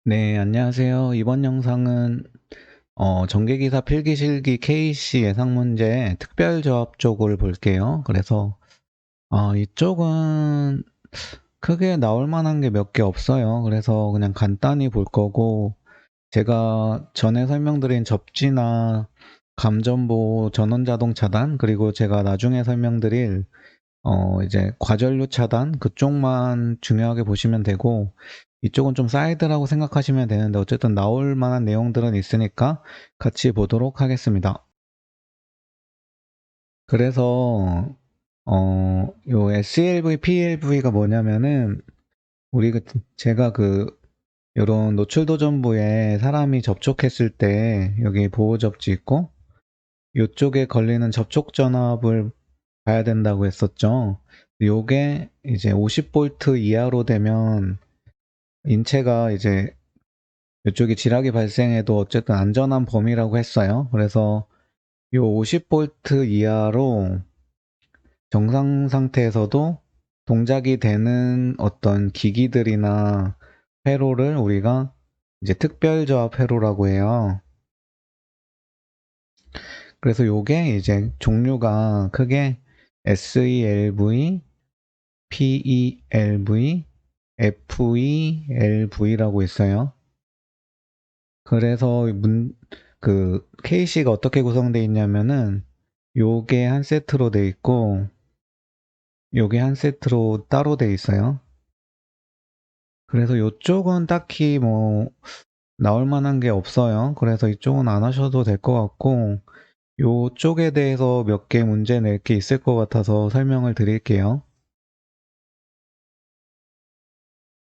네, 안녕하세요. 이번 영상은 전기기사 필기실기 KC 예상문제 특별조합 쪽을 볼게요. 그래서 이쪽은 크게 나올 만한 게 몇 개 없어요. 그래서 그냥 간단히 볼 거고, 제가 전에 설명드린 접지나 감전보 전원자동 차단, 그리고 제가 나중에 설명드릴 이제 과전류 차단 그쪽만 중요하게 보시면 되고, 이쪽은 좀 사이드라고 생각하시면 되는데, 어쨌든 나올 만한 내용들은 있으니까 같이 보도록 하겠습니다. 그래서 요 SLV, PLV가 뭐냐면은 우리 제가 요런 노출도전부에 사람이 접촉했을 때 여기 보호 접지 있고, 요쪽에 걸리는 접촉 전압을 봐야 된다고 했었죠. 요게 이제 50V 이하로 되면 인체가 이제 이쪽에 지락이 발생해도 어쨌든 안전한 범위라고 했어요. 그래서 요 50V 이하로 정상 상태에서도 동작이 되는 어떤 기기들이나 회로를 우리가 이제 특별조합 회로라고 해요. 그래서 요게 이제 종류가 크게 SELV, PELV, FELV라고 있어요. 그래서 KC가 어떻게 구성되어 있냐면은 요게 한 세트로 돼 있고 요게 한 세트로 따로 돼 있어요. 그래서 요쪽은 딱히 뭐 나올 만한 게 없어요. 그래서 이쪽은 안 하셔도 될 것 같고, 요쪽에 대해서 몇 개 문제 낼 게 있을 것 같아서 설명을 드릴게요.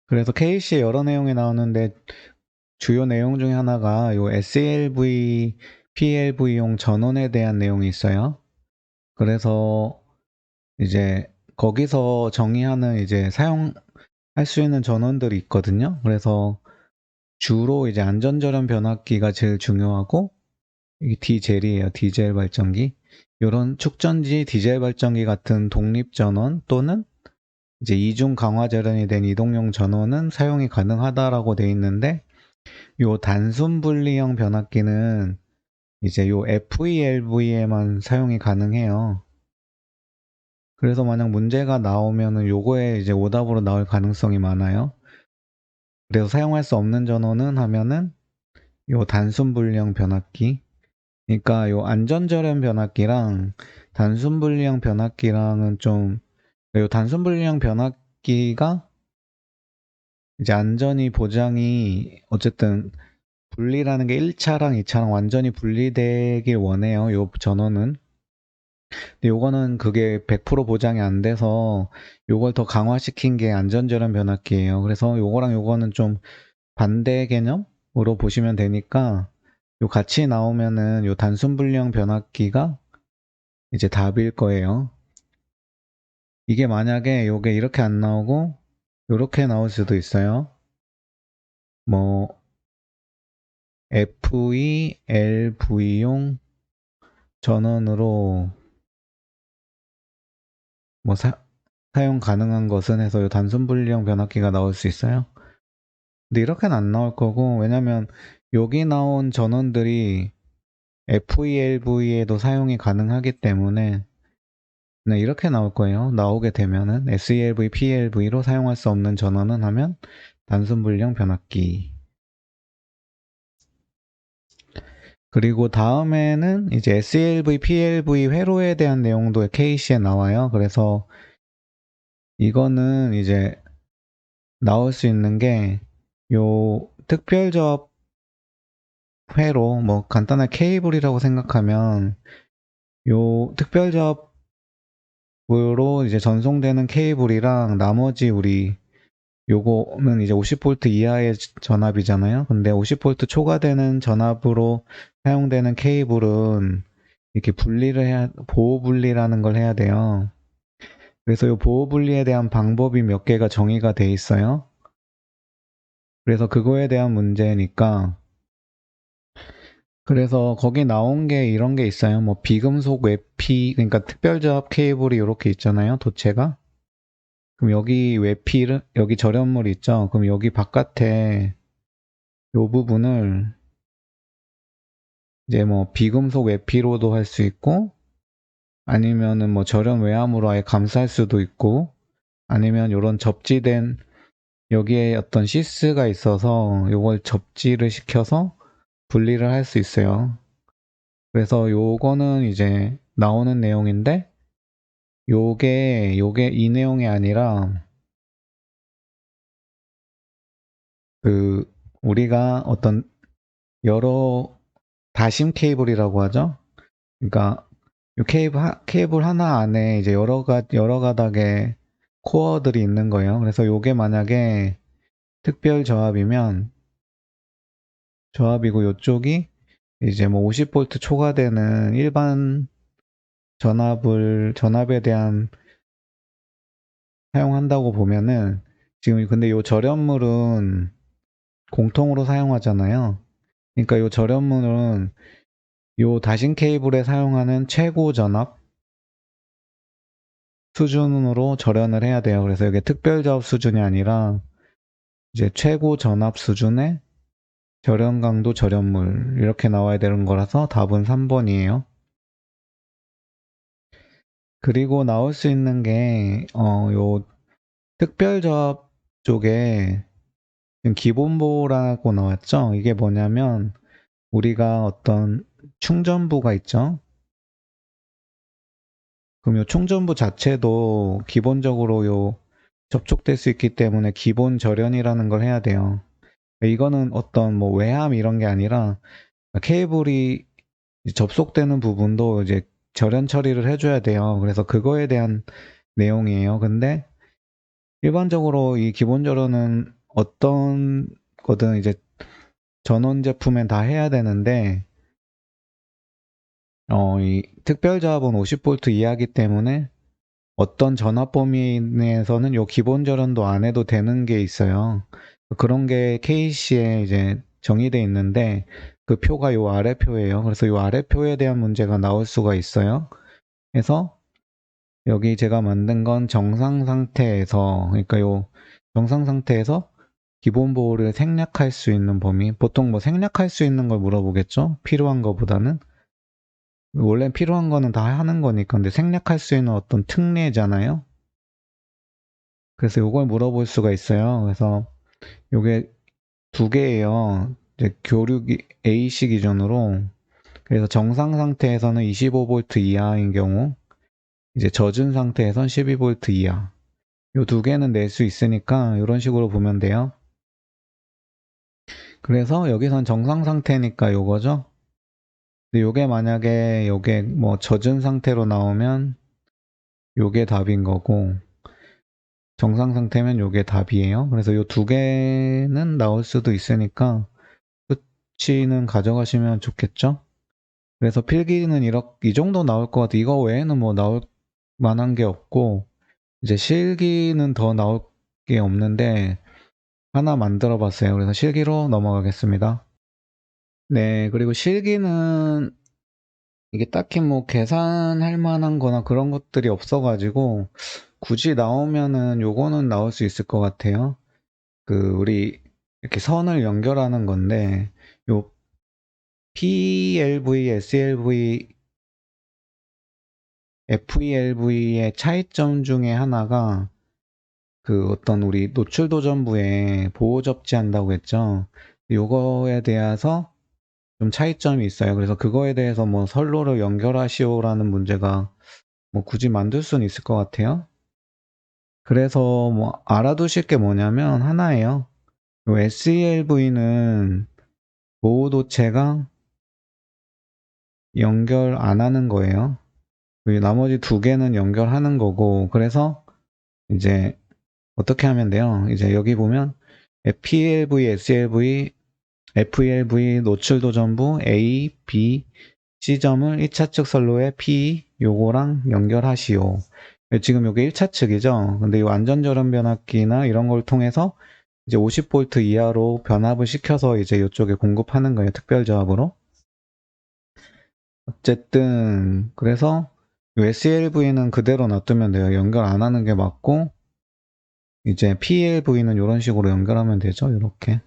그래서 KC에 여러 내용이 나오는데 주요 내용 중에 하나가 요 SLV, PLV용 전원에 대한 내용이 있어요. 그래서 이제 거기서 정의하는 이제 사용할 수 있는 전원들이 있거든요. 그래서 주로 이제 안전절연 변압기가 제일 중요하고, 이게 디젤이에요. 디젤 발전기. 이런 축전지 디젤 발전기 같은 독립 전원 또는 이제 이중 강화 절연이 된 이동용 전원은 사용이 가능하다라고 돼 있는데, 요 단순 분리형 변압기는 이제 요 FELV에만 사용이 가능해요. 그래서 만약 문제가 나오면은 요거에 이제 오답으로 나올 가능성이 많아요. 그래서 사용할 수 없는 전원은 하면은 요 단순 분리형 변압기. 그러니까 요 안전절연 변압기랑 단순 분리형 변압기랑은 좀, 요 단순 분리형 변압기가 이제 안전이 보장이 어쨌든 분리라는 게 1차랑 2차랑 완전히 분리되길 원해요. 요 전원은. 근데 요거는 그게 100% 보장이 안 돼서 요걸 더 강화시킨 게 안전절연 변압기예요. 그래서 요거랑 요거는 좀 반대 개념으로 보시면 되니까 요 같이 나오면은 요 단순 분리형 변압기가 이제 답일 거예요. 이게 만약에 요게 이렇게 안 나오고 요렇게 나올 수도 있어요. 뭐 FELV용 전원으로 뭐 사용 가능한 것은 해서 요 단순 분리형 변압기가 나올 수 있어요. 근데 이렇게는 안 나올 거고, 왜냐면 여기 나온 전원들이 FELV에도 사용이 가능하기 때문에 그냥 이렇게 나올 거예요. 나오게 되면은 SELV, PLV로 사용할 수 없는 전원은 하면 단순 분리형 변압기. 그리고 다음에는 이제 SELV, PLV 회로에 대한 내용도 KC에 나와요. 그래서 이거는 이제 나올 수 있는 게 요 특별조합 회로, 뭐 간단한 케이블이라고 생각하면 요 특별조합으로 이제 전송되는 케이블이랑 나머지 우리 요거는 이제 50V 이하의 전압이잖아요. 근데 50V 초과되는 전압으로 사용되는 케이블은 이렇게 보호 분리라는 걸 해야 돼요. 그래서 이 보호 분리에 대한 방법이 몇 개가 정의가 돼 있어요. 그래서 그거에 대한 문제니까, 그래서 거기 나온 게 이런 게 있어요. 뭐 비금속 외피, 그러니까 특별조합 케이블이 이렇게 있잖아요. 도체가. 그럼 여기 외피를, 여기 절연물 있죠. 그럼 여기 바깥에 요 부분을 이제 뭐 비금속 외피로도 할 수 있고, 아니면은 뭐 절연 외암으로 아예 감쌀 수도 있고, 아니면 요런 접지된 여기에 어떤 시스가 있어서 요걸 접지를 시켜서 분리를 할 수 있어요. 그래서 요거는 이제 나오는 내용인데, 요게 이 내용이 아니라 그 우리가 어떤 여러 다심 케이블이라고 하죠. 그러니까 이 케이블 하나 안에 이제 여러 가닥의 코어들이 있는 거예요. 그래서 요게 만약에 특별 저압이면 저압이고 요쪽이 이제 뭐 50V 초과되는 일반 전압에 대한 사용한다고 보면은 지금 근데 요 절연물은 공통으로 사용하잖아요. 그러니까 요 절연물은 요 다신 케이블에 사용하는 최고 전압 수준으로 절연을 해야 돼요. 그래서 이게 특별 저압 수준이 아니라 이제 최고 전압 수준의 절연 강도 절연물 이렇게 나와야 되는 거라서 답은 3번이에요. 그리고 나올 수 있는 게 요 특별 저압 쪽에 지금 기본보라고 나왔죠. 이게 뭐냐면 우리가 어떤 충전부가 있죠. 그럼 요 충전부 자체도 기본적으로 요 접촉될 수 있기 때문에 기본 절연이라는 걸 해야 돼요. 이거는 어떤 뭐 외함 이런 게 아니라 케이블이 접속되는 부분도 이제 절연 처리를 해줘야 돼요. 그래서 그거에 대한 내용이에요. 근데 일반적으로 이 기본 절연은 어떤 거든 이제 전원 제품엔 다 해야 되는데 이 특별 저압은 50V 이하기 때문에 어떤 전압 범위 내에서는 요 기본 절연도 안 해도 되는 게 있어요. 그런 게 KC에 이제 정의돼 있는데 그 표가 요 아래 표예요. 그래서 요 아래 표에 대한 문제가 나올 수가 있어요. 그래서 여기 제가 만든 건 정상 상태에서 그러니까 요 정상 상태에서 기본 보호를 생략할 수 있는 범위 보통 뭐 생략할 수 있는 걸 물어보겠죠? 필요한 거보다는 원래 필요한 거는 다 하는 거니까 근데 생략할 수 있는 어떤 특례잖아요. 그래서 요걸 물어볼 수가 있어요. 그래서 요게 두 개예요. 이제 교류 AC 기준으로 그래서 정상 상태에서는 25V 이하인 경우 이제 젖은 상태에선 12V 이하 요 두 개는 낼 수 있으니까 이런 식으로 보면 돼요. 그래서 여기선 정상 상태니까 요거죠. 근데 요게 만약에 요게 뭐 젖은 상태로 나오면 요게 답인 거고 정상 상태면 요게 답이에요. 그래서 요 두 개는 나올 수도 있으니까 수치는 가져가시면 좋겠죠. 그래서 필기는 이 정도 나올 것 같아. 이거 외에는 뭐 나올 만한 게 없고 이제 실기는 더 나올 게 없는데 하나 만들어 봤어요. 그래서 실기로 넘어가겠습니다. 네, 그리고 실기는 이게 딱히 뭐 계산할 만한 거나 그런 것들이 없어가지고 굳이 나오면은 요거는 나올 수 있을 것 같아요. 우리 이렇게 선을 연결하는 건데 요 PLV, SLV, FELV의 차이점 중에 하나가 어떤 우리 노출도전부에 보호 접지한다고 했죠. 요거에 대해서 좀 차이점이 있어요. 그래서 그거에 대해서 뭐 선로를 연결하시오라는 문제가 뭐 굳이 만들 수는 있을 것 같아요. 그래서 뭐 알아두실 게 뭐냐면 하나예요. 요 SELV는 보호도체가 연결 안 하는 거예요. 나머지 두 개는 연결하는 거고, 그래서 이제 어떻게 하면 돼요? 이제 여기 보면 PLV, SLV, FELV 노출도 전부 A, B, C점을 1차 측 선로에 P 요거랑 연결하시오. 지금 요게 1차 측이죠. 근데 이 완전절연 변압기나 이런 걸 통해서 이제 50V 이하로 변압을 시켜서 이제 이쪽에 공급하는 거예요. 특별 저압으로. 어쨌든 그래서 SLV는 그대로 놔두면 돼요. 연결 안 하는 게 맞고 이제 PLV는 이런 식으로 연결하면 되죠. 이렇게.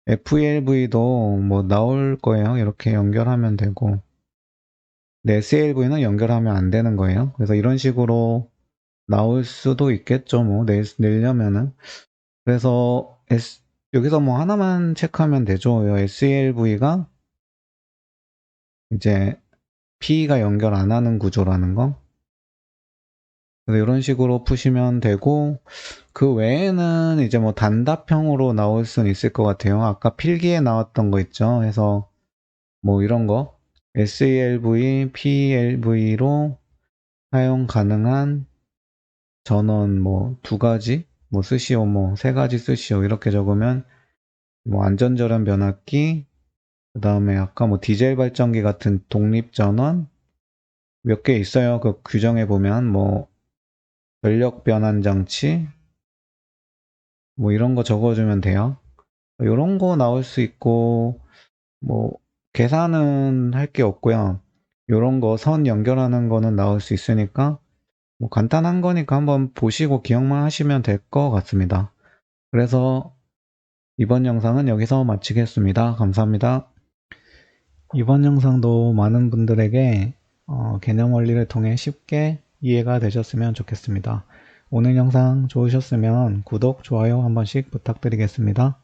FELV도 뭐 나올 거예요. 이렇게 연결하면 되고. 근데 SLV는 연결하면 안 되는 거예요. 그래서 이런 식으로 나올 수도 있겠죠. 뭐 내려면은. 그래서 여기서 뭐 하나만 체크하면 되죠. SELV가 이제 P가 연결 안 하는 구조라는 거. 그래서 이런 식으로 푸시면 되고, 그 외에는 이제 뭐 단답형으로 나올 수는 있을 것 같아요. 아까 필기에 나왔던 거 있죠. 해서 뭐 이런 거 SELV, PLV로 사용 가능한 전원 뭐 두 가지 뭐 쓰시오, 뭐 세 가지 쓰시오 이렇게 적으면 뭐 안전절연 변압기, 그 다음에 아까 뭐 디젤 발전기 같은 독립 전원 몇 개 있어요. 그 규정에 보면 뭐 전력 변환 장치 뭐 이런 거 적어주면 돼요. 이런 거 나올 수 있고, 뭐 계산은 할 게 없고요. 이런 거 선 연결하는 거는 나올 수 있으니까 뭐 간단한 거니까 한번 보시고 기억만 하시면 될 것 같습니다. 그래서 이번 영상은 여기서 마치겠습니다. 감사합니다. 이번 영상도 많은 분들에게 개념 원리를 통해 쉽게 이해가 되셨으면 좋겠습니다. 오늘 영상 좋으셨으면 구독, 좋아요 한 번씩 부탁드리겠습니다.